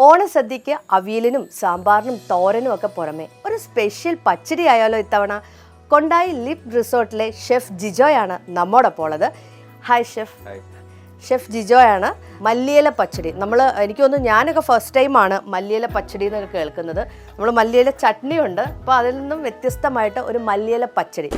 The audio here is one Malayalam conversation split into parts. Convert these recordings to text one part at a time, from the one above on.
ഓണസദ്യക്ക് അവിയലിനും സാമ്പാറിനും തോരനും ഒക്കെ പുറമെ ഒരു സ്പെഷ്യൽ പച്ചടി ആയാലോ ഇത്തവണ. കൊണ്ടായി ലിപ് റിസോർട്ടിലെ ഷെഫ് ജിജോയാണ് നമ്മോടൊപ്പം ഉള്ളത്. Hi chef. ഷെഫ് ജിജോയാണ്. മല്ലിയില പച്ചടി എനിക്ക് തോന്നുന്നു ഞാനൊക്കെ ഫസ്റ്റ് ടൈമാണ് മല്ലിയില പച്ചടി എന്നൊക്കെ കേൾക്കുന്നത്. നമ്മൾ മല്ലിയില ചട്നി ഉണ്ട്, അപ്പോൾ അതിൽ നിന്നും വ്യത്യസ്തമായിട്ട് ഒരു മല്ലിയില പച്ചടി.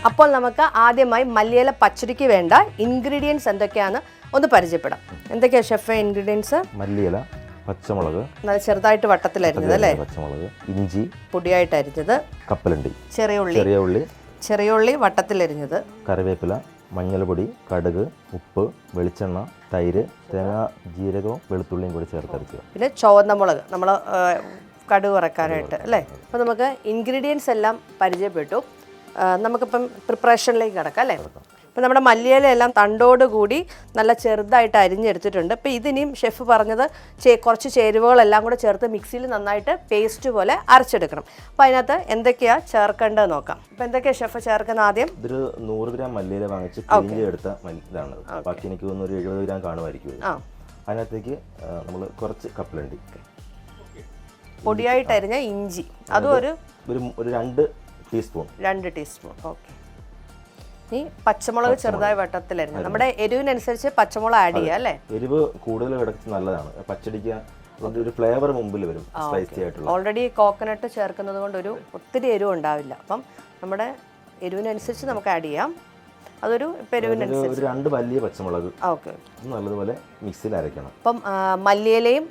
അപ്പോൾ നമുക്ക് ആദ്യമായി മല്ലിയില പച്ചടിക്ക് വേണ്ട ഇൻഗ്രീഡിയൻസ് എന്തൊക്കെയാണെന്ന് ഒന്ന് പരിചയപ്പെടാം. എന്തൊക്കെയാണ് ഷെഫ് ഇൻഗ്രീഡിയൻസ്? മല്ലിയില, പച്ചമുളക് നല്ല ചെറുതായിട്ട് വട്ടത്തിലരിഞ്ഞത് അല്ലേ, പച്ചമുളക്, ഇഞ്ചി പൊടിയായിട്ട് അരിഞ്ഞത്, കപ്പലണ്ടി, ചെറിയ ഉള്ളി വട്ടത്തിലരിഞ്ഞത്, കറിവേപ്പില, മഞ്ഞൾപ്പൊടി, കടുക്, ഉപ്പ്, വെളിച്ചെണ്ണ, തൈര്, തേങ്ങ, ജീരകവും വെളുത്തുള്ളിയും കൂടി ചേർത്തരക്കുക. പിന്നെ ചുവന്ന മുളക് നമ്മൾ കടുക് വറക്കാനായിട്ട് അല്ലേ. അപ്പോൾ നമുക്ക് ഇൻഗ്രീഡിയൻസ് എല്ലാം പരിചയപ്പെട്ടു. നമുക്കിപ്പം പ്രിപ്പറേഷനിലേക്ക് കിടക്കാം അല്ലേ. ഇപ്പം നമ്മുടെ മല്ലിയിലയെല്ലാം തണ്ടോടുകൂടി നല്ല ചെറുതായിട്ട് അരിഞ്ഞെടുത്തിട്ടുണ്ട്. അപ്പോൾ ഇതിനിയും ഷെഫ് പറഞ്ഞത് കുറച്ച് ചേരുവകളെല്ലാം കൂടെ ചേർത്ത് മിക്സിയിൽ നന്നായിട്ട് പേസ്റ്റ് പോലെ അരച്ചെടുക്കണം. അപ്പോൾ അതിനകത്ത് എന്തൊക്കെയാണ് ചേർക്കേണ്ടത് നോക്കാം. അപ്പോൾ എന്തൊക്കെയാണ് ഷെഫ് ചേർക്കുന്നത്? ആദ്യം ഇതൊരു 100 ഗ്രാം മല്ലിയില വാങ്ങിച്ച് എടുത്ത ഇതാണ്. ബാക്കി എനിക്ക് തോന്നുന്നു ഒരു 70 ഗ്രാം കാണുമായിരിക്കും. അതിനകത്തേക്ക് നമ്മൾ കുറച്ച് കപ്പലണ്ടി, പൊടിയായിട്ട് അരിഞ്ഞ ഇഞ്ചി, അതും ഒരു 2 ടീസ്പൂൺ. ഓക്കെ. ഈ പച്ചമുളക് ചെറുതായി വട്ടത്തിലരിഞ്ഞു. നമ്മുടെ എരിവിനനുസരിച്ച് പച്ചമുളക് ആഡ് ചെയ്യാം അല്ലേ. എരിവ് കൂടുതൽ കിടക്കുന്നത് നല്ലതാണ്, പച്ചടിക്ക് ഒരു ഫ്ലേവർ മുമ്പിൽ വരും, സ്പൈസി ആയിട്ടുള്ള. ഓൾറെഡി കോക്കനട്ട് ചേർക്കുന്നത് കൊണ്ട് ഒത്തിരി എരിവ് ഉണ്ടാവില്ല. അപ്പം നമ്മുടെ എരിവിനനുസരിച്ച് നമുക്ക് ആഡ് ചെയ്യാം. അതൊരു എരിവിനനുസരിച്ച് 2 വലിയ പച്ചമുളക് നല്ലതുപോലെ മിക്സിയിൽ അരയ്ക്കണം. അപ്പം മല്ലിയിലയും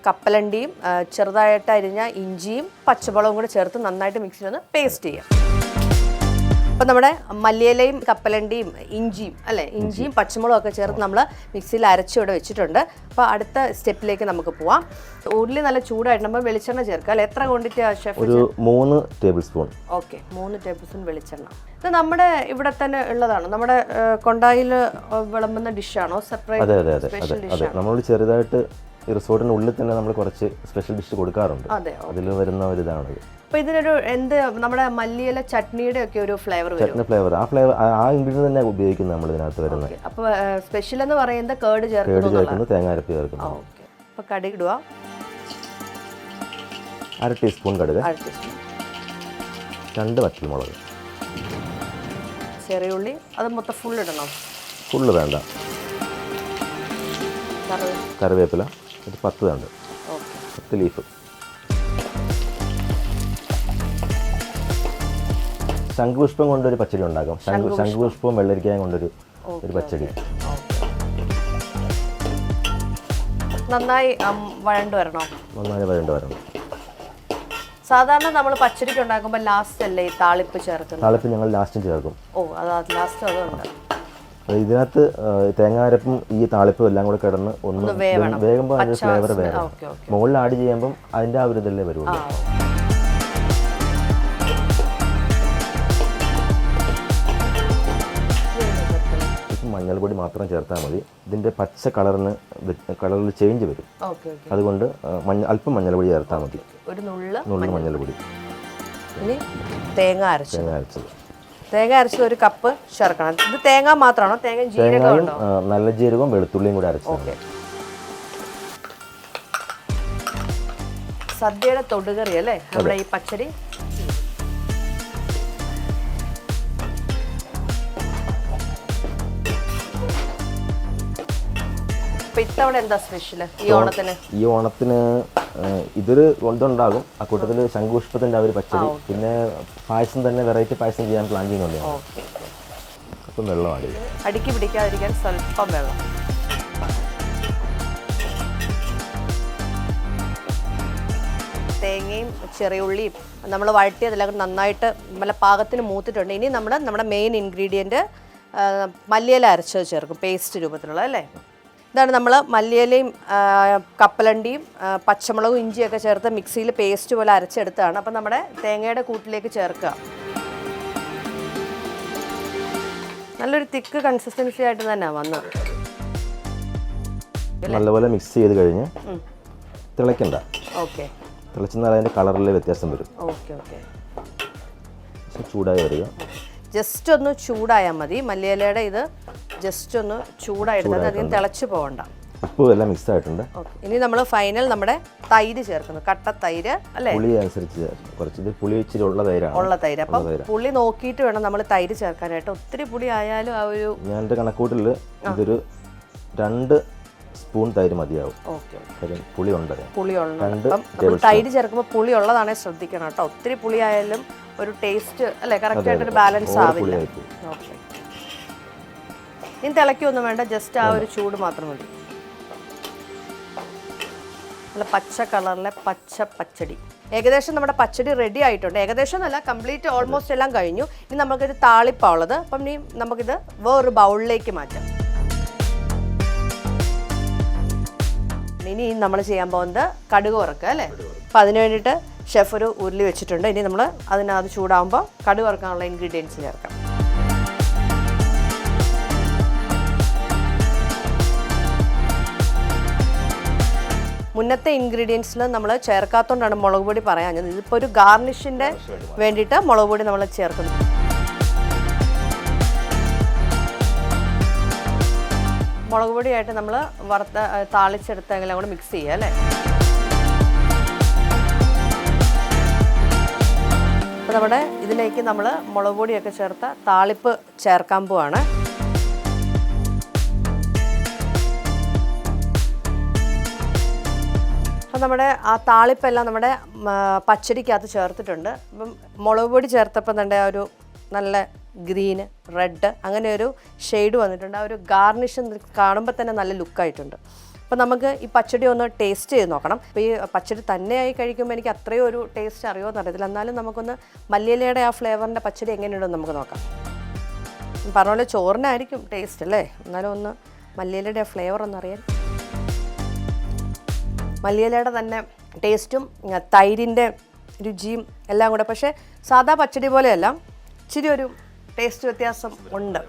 കപ്പലണ്ടിയും ചെറുതായിട്ട് അരിഞ്ഞ ഇഞ്ചിയും പച്ചമുളകും കൂടെ ചേർത്ത് നന്നായിട്ട് മിക്സിയിൽ ഒന്ന് പേസ്റ്റ് ചെയ്യാം. അപ്പം നമ്മുടെ മല്ലിയിലയും കപ്പലണ്ടിയും ഇഞ്ചിയും പച്ചമുളകും ഒക്കെ ചേർത്ത് നമ്മൾ മിക്സിയിൽ അരച്ചിവിടെ വെച്ചിട്ടുണ്ട്. അപ്പോൾ അടുത്ത സ്റ്റെപ്പിലേക്ക് നമുക്ക് പോവാം. ഉരുളി നല്ല ചൂടായിട്ട് നമ്മൾ വെളിച്ചെണ്ണ ചേർക്കാം അല്ലേ. എത്ര ക്വാണ്ടിറ്റി ഷെഫ്? ഒരു 3 table spoon. Okay, 3 table spoon വെളിച്ചെണ്ണ. ഇത് നമ്മുടെ ഇവിടെ തന്നെ ഉള്ളതാണോ? നമ്മുടെ കൊണ്ടായിൽ വിളമ്പുന്ന ഡിഷാണോ? സെപ്പറേറ്റ് നമ്മൾ ചെറുതായിട്ട് റിസോർട്ടിന്റെ ഉള്ളിൽ തന്നെ നമ്മൾ കുറച്ച് സ്പെഷ്യൽ ഡിഷ് കൊടുക്കാറുണ്ട്. അതിൽ വരുന്ന ഒരു ഇതാണ്. അപ്പോൾ ഇതിനൊരു നമ്മുടെ മല്ലിയില ചട്നിയുടെ ഒക്കെ ഒരു ഫ്ലേവർ വരും. ആ ഇൻഗ്രീഡിയന്റ് തന്നെ ഉപയോഗിക്കുന്നത് നമ്മൾ ഇതിനകത്ത് വരുന്നത്. അപ്പോൾ സ്പെഷ്യൽ എന്ന് പറയുന്നത് കേട് ചേർക്കുന്നു, തേങ്ങ അരപ്പ് ചേർക്കുന്നു. ഓക്കെ. അപ്പോൾ കടുക് ഇടുക. 1/2 ടീസ്പൂൺ കടുക്, 2 വറ്റൽമുളക്, ചെറിയ ഉള്ളി. അത് മൊത്തം ഫുൾ ഇടണം? ഫുള്ള് വേണ്ട. കറിവേപ്പില ഒരു 10 തണ്ട്, 10 ലീഫ്. ശംഖുപുഷ്പം കൊണ്ടൊരു പച്ചടി ഉണ്ടാക്കാം. ശംഖുപുഷ്പവും വെള്ളരിക്കയും കൊണ്ടൊരു പച്ചടി. നന്നായി വഴണ്ട് വരണം. സാധാരണ നമ്മൾ പച്ചടിക്ക് ഉണ്ടാക്കുമ്പോൾ ലാസ്റ്റ് അല്ലേ ഈ താളിപ്പ് ചേർക്കുന്നത്? താളിപ്പ് ഞങ്ങൾ ലാസ്റ്റും ചേർക്കും. ലാസ്റ്റ് അതുകൊണ്ട് ഇതിനകത്ത് തേങ്ങാരപ്പും ഈ താളിപ്പും എല്ലാം കൂടെ കിടന്ന് ഒന്ന് വേകുമ്പോൾ അതിന്റെ ഫ്ലേവർ വേണം. മുകളിൽ ആഡ് ചെയ്യുമ്പം അതിന്റെ ആ ഒരു ഇതല്ലേ വരുള്ളൂ. മഞ്ഞൾപ്പൊടി മാത്രം ചേർത്താൽ മതി. ഇതിന്റെ പച്ച കളറിൽ ചേഞ്ച് വരും. അതുകൊണ്ട് അല്പം മഞ്ഞൾപ്പൊടി ചേർത്താൽ മതി. ഒരു നുള്ള് മഞ്ഞൾപ്പൊടി. തേങ്ങ അരച്ചത് 1 കപ്പ് ചേർക്കണം. ഇത് തേങ്ങ മാത്രമാണോ? തേങ്ങയും നല്ല ജീരകവും വെളുത്തുള്ളിയും കൂടി അരച്ചത്. സദ്യയുടെ തൊടുകറി അല്ലേ നമ്മുടെ ഈ പച്ചടി. ഇത്തവണ എന്താ സ്പെഷ്യൽ ഈ ഓണത്തിന്? ഇതൊരു ഇതുണ്ടാകും. ആ കൂട്ടത്തിൽ ശംഖുപുഷ്പത്തിന്റെ ആ ഒരു പച്ചടി, പിന്നെ പായസം തന്നെ വെറൈറ്റി പായസം ചെയ്യാൻ പ്ലാൻ ചെയ്യുന്നുണ്ട്. അപ്പം വെള്ളം അടുക്കി പിടിക്കാതിരിക്കാൻ സ്വല്പം വെള്ളം. തേങ്ങയും ചെറിയ ഉള്ളിയും നമ്മൾ വഴറ്റിയതെല്ലാം നന്നായിട്ട് നല്ല പാകത്തിന് മൂത്തിട്ടുണ്ട്. ഇനി നമ്മുടെ മെയിൻ ഇൻഗ്രീഡിയൻറ്റ് മല്ലിയില അരച്ചത് ചേർക്കും, പേസ്റ്റ് രൂപത്തിലുള്ള അല്ലേ. ഇതാണ് നമ്മൾ മല്ലിയിലയും കപ്പലണ്ടിയും പച്ചമുളകും ഇഞ്ചിയൊക്കെ ചേർത്ത് മിക്സിയിൽ പേസ്റ്റ് പോലെ അരച്ചെടുത്തതാണ്. അപ്പം നമ്മുടെ തേങ്ങയുടെ കൂട്ടിലേക്ക് ചേർക്കുക. നല്ലൊരു തിക്ക് കൺസിസ്റ്റൻസി ആയിട്ട് തന്നെയാണ് വന്നത്. നല്ലപോലെ മിക്സ് ചെയ്ത് കഴിഞ്ഞ് തിളയ്ക്കണ്ട. ഓക്കെ. തിളച്ചെന്നാൽ അതിൻ്റെ കളറിൽ വ്യത്യാസം വരും. Okay okay. ചൂടായി വരിക. ജസ്റ്റ് ഒന്ന് ചൂടായാൽ മതി. മല്ലിയിലയുടെ ഇത് ജസ്റ്റ് ഒന്ന് ചൂടായെടുത്താൽ അധികം തിളച്ച് പോകണ്ട. ഉപ്പും എല്ലാം മിക്സ് ആയിട്ടുണ്ട്. ഓക്കെ. ഇനി നമ്മൾ ഫൈനൽ നമ്മുടെ തൈര് ചേർക്കുന്നു. കട്ട തൈര് അല്ലേ? പുളി അനുസരിച്ച് കുറച്ച് പുളി ഇച്ചിരി ഉള്ള തൈരാണ്. ഉള്ള തൈര്. അപ്പം പുളി നോക്കിയിട്ട് വേണം നമ്മൾ തൈര് ചേർക്കാനായിട്ട്. ഒത്തിരി പുളി ആയാലും ആ ഒരു ഞാൻ എൻ്റെ കണക്കൂട്ടിൽ ഇതൊരു 2 സ്പൂൺ തൈര് മതിയാവും. ഓക്കെ. പുളി ഉണ്ട്. നമ്മൾ തൈര് ചേർക്കുമ്പോൾ പുളി ഉള്ളതാണേ ശ്രദ്ധിക്കണം കേട്ടോ. ഒത്തിരി പുളി ആയാലും ഒരു ടേസ്റ്റ് അല്ലേ കറക്റ്റ് ആയിട്ടൊരു ബാലൻസ് ആവില്ല. ഓക്കെ. ഇനി തിളയ്ക്കൊന്നും വേണ്ട, ജസ്റ്റ് ആ ഒരു ചൂട് മാത്രം മതി. നല്ല പച്ച കളറിലെ പച്ചടി. ഏകദേശം നമ്മുടെ പച്ചടി റെഡി ആയിട്ടുണ്ട്. ഏകദേശം എന്നല്ല, കംപ്ലീറ്റ് ഓൾമോസ്റ്റ് എല്ലാം കഴിഞ്ഞു. ഇനി നമുക്കൊരു താളിപ്പാണുള്ളത്. അപ്പം ഇനി നമുക്കിത് വേറൊരു ബൗളിലേക്ക് മാറ്റാം. ഇനി നമ്മൾ ചെയ്യാൻ പോകുന്നത് കടുക് വറുക്കുക അല്ലേ? അപ്പം അതിന് വേണ്ടിയിട്ട് ഷെഫ് ഒരു ഉരുളി വെച്ചിട്ടുണ്ട്. ഇനി നമ്മൾ അതിനകത്ത് ചൂടാകുമ്പോൾ കടുക് വറുക്കാനുള്ള ഇൻഗ്രീഡിയൻസ് ചേർക്കാം. മുന്നത്തെ ഇൻഗ്രീഡിയൻസിൽ നമ്മൾ ചേർക്കാത്തതുകൊണ്ടാണ് മുളക് പൊടി പറയാഞ്ഞത്. ഇതിപ്പോൾ ഒരു ഗാർണിഷിൻ്റെ വേണ്ടിയിട്ട് മുളക് പൊടി നമ്മൾ ചേർക്കുന്നു. മുളക് പൊടിയായിട്ട് നമ്മൾ താളിച്ചെടുത്തെങ്കിലും കൂടെ മിക്സ് ചെയ്യുക അല്ലേ? അപ്പോൾ നമ്മുടെ ഇതിലേക്ക് നമ്മൾ മുളക് പൊടിയൊക്കെ ചേർത്ത താളിപ്പ് ചേർക്കാൻ പോവാണ്. അപ്പം നമ്മുടെ ആ താളിപ്പെല്ലാം നമ്മുടെ പച്ചടിക്കകത്ത് ചേർത്തിട്ടുണ്ട്. അപ്പം മുളക് പൊടി ചേർത്തപ്പം തന്നെ ആ ഒരു നല്ല ഗ്രീന്, റെഡ് അങ്ങനെ ഒരു ഷെയ്ഡ് വന്നിട്ടുണ്ട്. ആ ഒരു ഗാർണിഷ് കാണുമ്പോൾ തന്നെ നല്ല ലുക്കായിട്ടുണ്ട്. അപ്പോൾ നമുക്ക് ഈ പച്ചടി ഒന്ന് ടേസ്റ്റ് ചെയ്ത് നോക്കണം. അപ്പോൾ ഈ പച്ചടി തന്നെയായി കഴിക്കുമ്പോൾ എനിക്ക് അത്രയും ഒരു ടേസ്റ്റ് അറിയുമോ അറിയത്തില്ല. എന്നാലും നമുക്കൊന്ന് മല്ലിയിലയുടെ ആ ഫ്ലേവറിൻ്റെ പച്ചടി എങ്ങനെയുണ്ടെന്ന് നമുക്ക് നോക്കാം. പറഞ്ഞ പോലെ ചോറിനായിരിക്കും ടേസ്റ്റ് അല്ലേ? എന്നാലും ഒന്ന് മല്ലിയിലയുടെ ആ ഫ്ലേവർ ഒന്നറിയാൻ. മല്ലിയിലയുടെ തന്നെ ടേസ്റ്റും തൈരിൻ്റെ രുചിയും എല്ലാം കൂടെ. പക്ഷേ സാധാ പച്ചടി പോലെയല്ല, ഇച്ചിരി ഒരു ടേസ്റ്റ് വ്യത്യാസം ഉണ്ട്.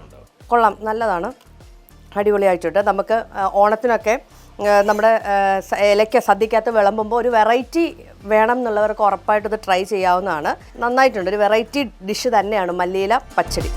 കൊള്ളാം, നല്ലതാണ്, അടിപൊളിയായിട്ടുണ്ട്. നമുക്ക് ഓണത്തിനൊക്കെ നമ്മുടെ ഇലയ്ക്ക് സദ്യക്കകത്ത് വിളമ്പുമ്പോൾ ഒരു വെറൈറ്റി വേണം എന്നുള്ളവർക്ക് ഉറപ്പായിട്ട് ഇത് ട്രൈ ചെയ്യാവുന്നതാണ്. നന്നായിട്ടുണ്ട്. ഒരു വെറൈറ്റി ഡിഷ് തന്നെയാണ് മല്ലിയില പച്ചടി.